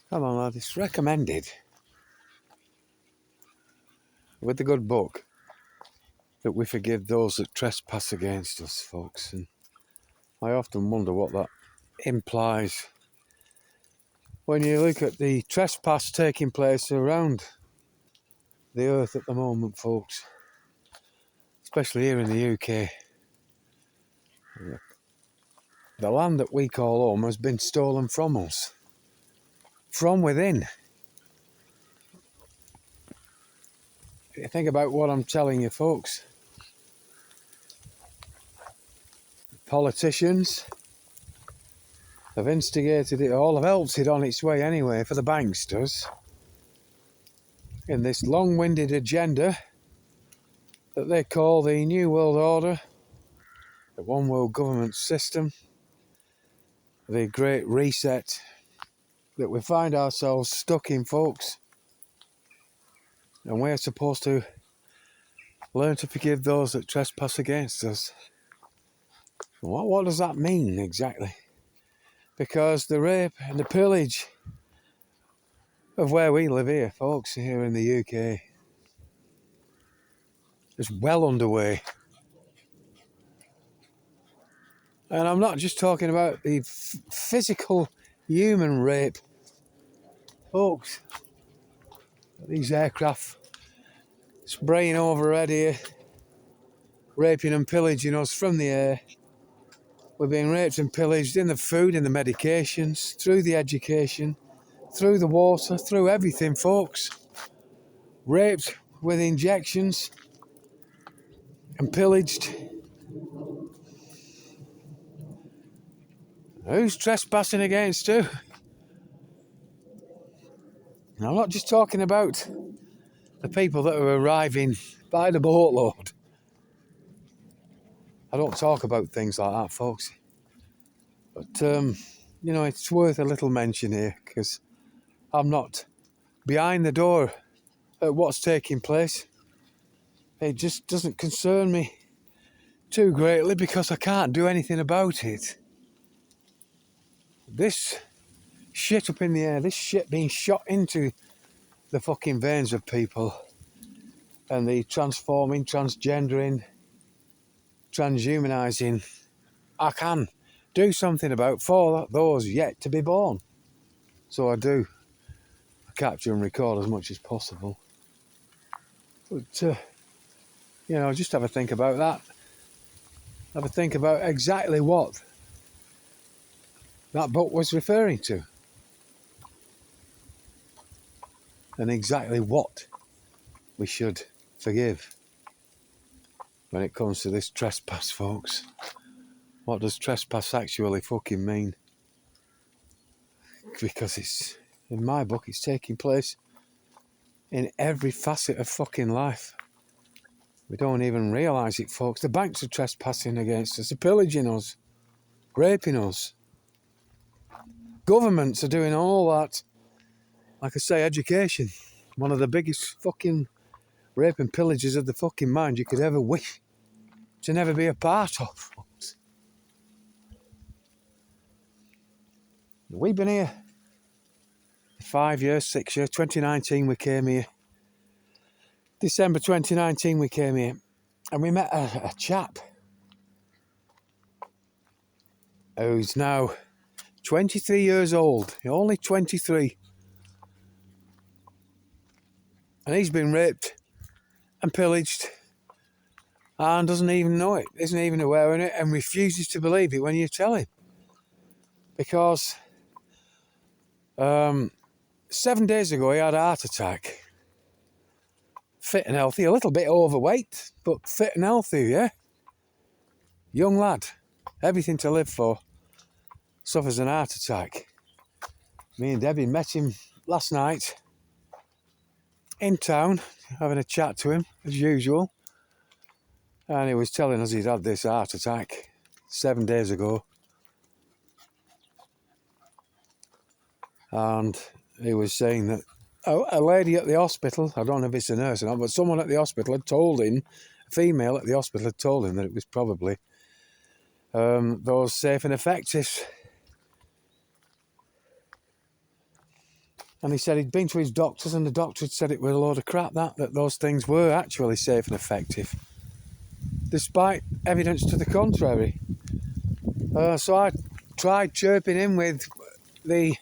Come on, lad, it's recommended with the good book that we forgive those that trespass against us, folks. And I often wonder what that implies when you look at the trespass taking place around the earth at the moment, folks, especially here in the UK. The land that we call home has been stolen from us, from within. Think about what I'm telling you, folks. Politicians have instigated it all, have helped it on its way anyway for the banksters in this long-winded agenda that they call the New World Order, the One World Government System, the Great Reset that we find ourselves stuck in, folks. And we're supposed to learn to forgive those that trespass against us. What does that mean exactly? Because the rape and the pillage of where we live here, folks, here in the UK, is well underway. And I'm not just talking about the physical human rape, folks. These aircraft spraying overhead here, raping and pillaging us from the air. We're being raped and pillaged in the food, in the medications, through the education, through the water, through everything, folks. Raped with injections and pillaged. Who's trespassing against who? I'm not just talking about the people that are arriving by the boatload. I don't talk about things like that, folks. But, you know, it's worth a little mention here because I'm not behind the door at what's taking place. It just doesn't concern me too greatly because I can't do anything about it. This shit up in the air, this shit being shot into the fucking veins of people, and the transforming, transgendering, transhumanizing, I can do something about for those yet to be born. So I do. I capture and record as much as possible. But, you know, just have a think about that. Have a think about exactly what that book was referring to. And exactly what we should forgive when it comes to this trespass, folks. What does trespass actually fucking mean? Because it's, in my book, it's taking place in every facet of fucking life. We don't even realise it, folks. The banks are trespassing against us, they're pillaging us, raping us. Governments are doing all that. Like I say, education, one of the biggest fucking rape and pillages of the fucking mind you could ever wish to never be a part of, folks. We've been here 5 years, 6 years, 2019 we came here. December 2019 we came here and we met a chap who's now 23 years old, only 23. And he's been raped and pillaged and doesn't even know it, isn't even aware of it, and refuses to believe it when you tell him. Because 7 days ago he had a heart attack. Fit and healthy, a little bit overweight, but fit and healthy, yeah? Young lad, everything to live for, suffers an heart attack. Me and Debbie met him last night in town, having a chat to him, as usual. And he was telling us he'd had this heart attack 7 days ago. And he was saying that a lady at the hospital, I don't know if it's a nurse or not, but someone at the hospital had told him, a female at the hospital had told him that it was probably those safe and effective. And he said he'd been to his doctors and the doctor had said it was a load of crap that those things were actually safe and effective, despite evidence to the contrary. So I tried chirping in with the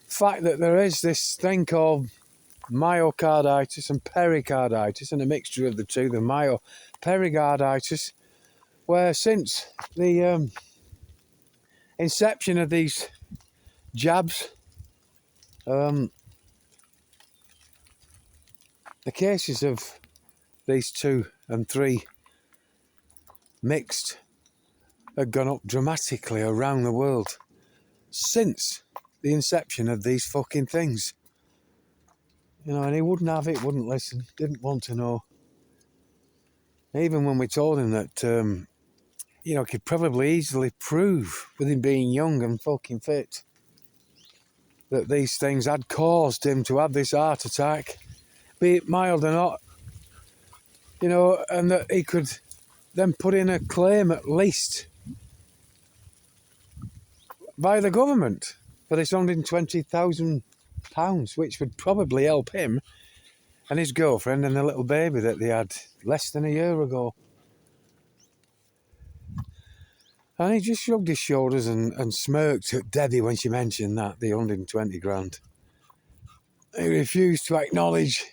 fact that there is this thing called myocarditis and pericarditis, and a mixture of the two, the pericarditis, where since the inception of these jabs, the cases of these 2 and 3 mixed have gone up dramatically around the world since the inception of these fucking things. You know, and he wouldn't have it, wouldn't listen, didn't want to know. Even when we told him that, you know, could probably easily prove, with him being young and fucking fit, that these things had caused him to have this heart attack, be it mild or not, you know, and that he could then put in a claim at least by the government for this £120,000, which would probably help him and his girlfriend and the little baby that they had less than a year ago. And he just shrugged his shoulders and smirked at Debbie when she mentioned that, the 120 grand. He refused to acknowledge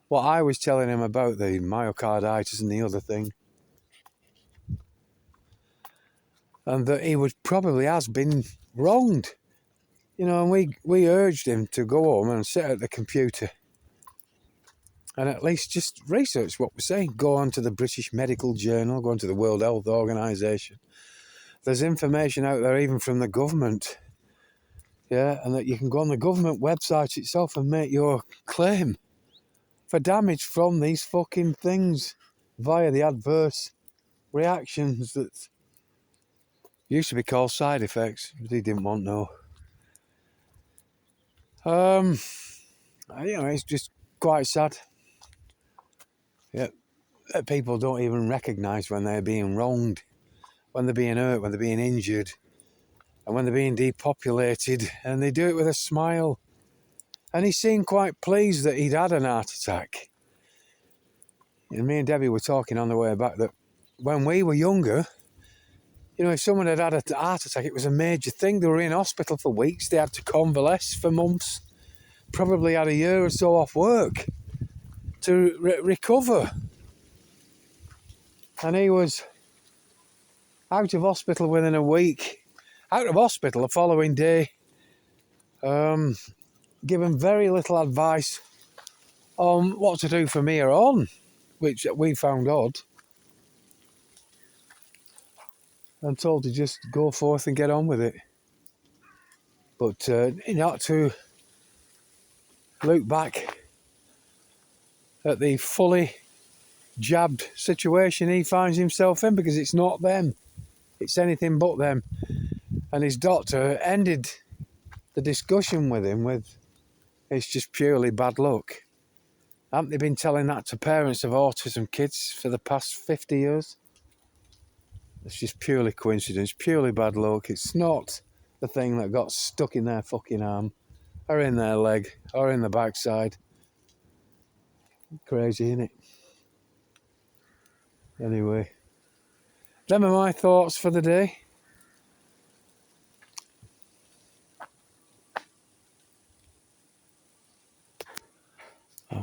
what I was telling him about the myocarditis and the other thing. And that he would probably has been wronged. You know, and we urged him to go home and sit at the computer and at least just research what we're saying. Go on to the British Medical Journal, go on to the World Health Organization. There's information out there even from the government, yeah, and that you can go on the government website itself and make your claim for damage from these fucking things via the adverse reactions that used to be called side effects, but he didn't want no. You know, it's just quite sad. Yeah, people don't even recognise when they're being wronged, when they're being hurt, when they're being injured, and when they're being depopulated, and they do it with a smile. And he seemed quite pleased that he'd had an heart attack. And me and Debbie were talking on the way back that when we were younger, you know, if someone had had a heart attack, it was a major thing. They were in hospital for weeks. They had to convalesce for months. Probably had a year or so off work to recover. And he was out of hospital within a week. Out of hospital the following day. Given very little advice on what to do from here on, which we found odd. And told to just go forth and get on with it. But not to look back at the fully jabbed situation he finds himself in, because it's not them. It's anything but them. And his doctor ended the discussion with him with, it's just purely bad luck. Haven't they been telling that to parents of autism kids for the past 50 years? It's just purely coincidence, purely bad luck. It's not the thing that got stuck in their fucking arm, or in their leg, or in the backside. Crazy, innit? Anyway, them are my thoughts for the day.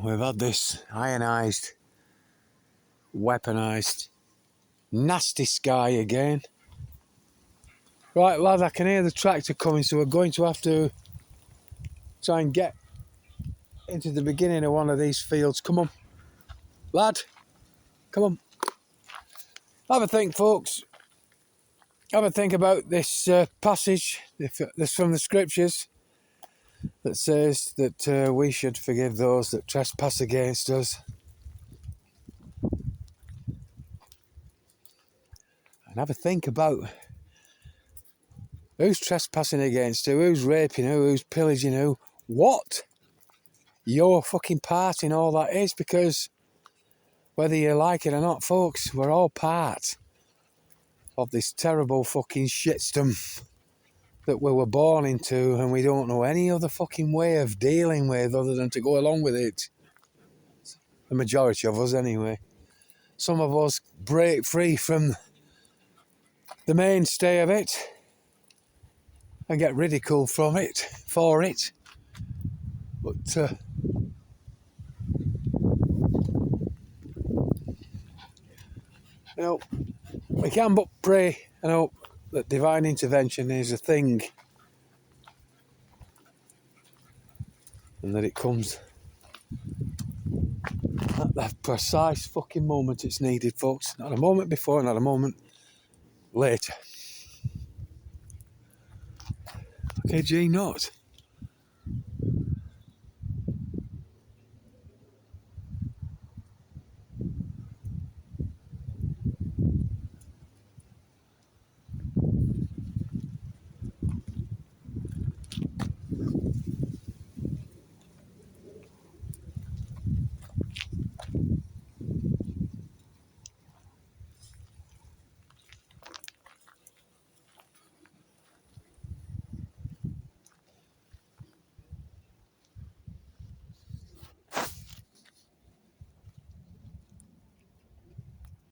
We've had this ionised, weaponised, nasty sky again. Right, lad, I can hear the tractor coming, so we're going to have to try and get into the beginning of one of these fields. Come on, lad, come on. Have a think, folks. Have a think about this passage that's from the scriptures that says that we should forgive those that trespass against us. And have a think about who's trespassing against who, who's raping who, who's pillaging who, what your fucking part in all that is, because whether you like it or not, folks, we're all part of this terrible fucking shitstorm that we were born into, and we don't know any other fucking way of dealing with other than to go along with it. The majority of us anyway. Some of us break free from the mainstay of it and get ridiculed for it. But you know, we can but pray and hope that divine intervention is a thing, and that it comes at that precise fucking moment it's needed, folks. Not a moment before, not a moment later. Okay, G, not.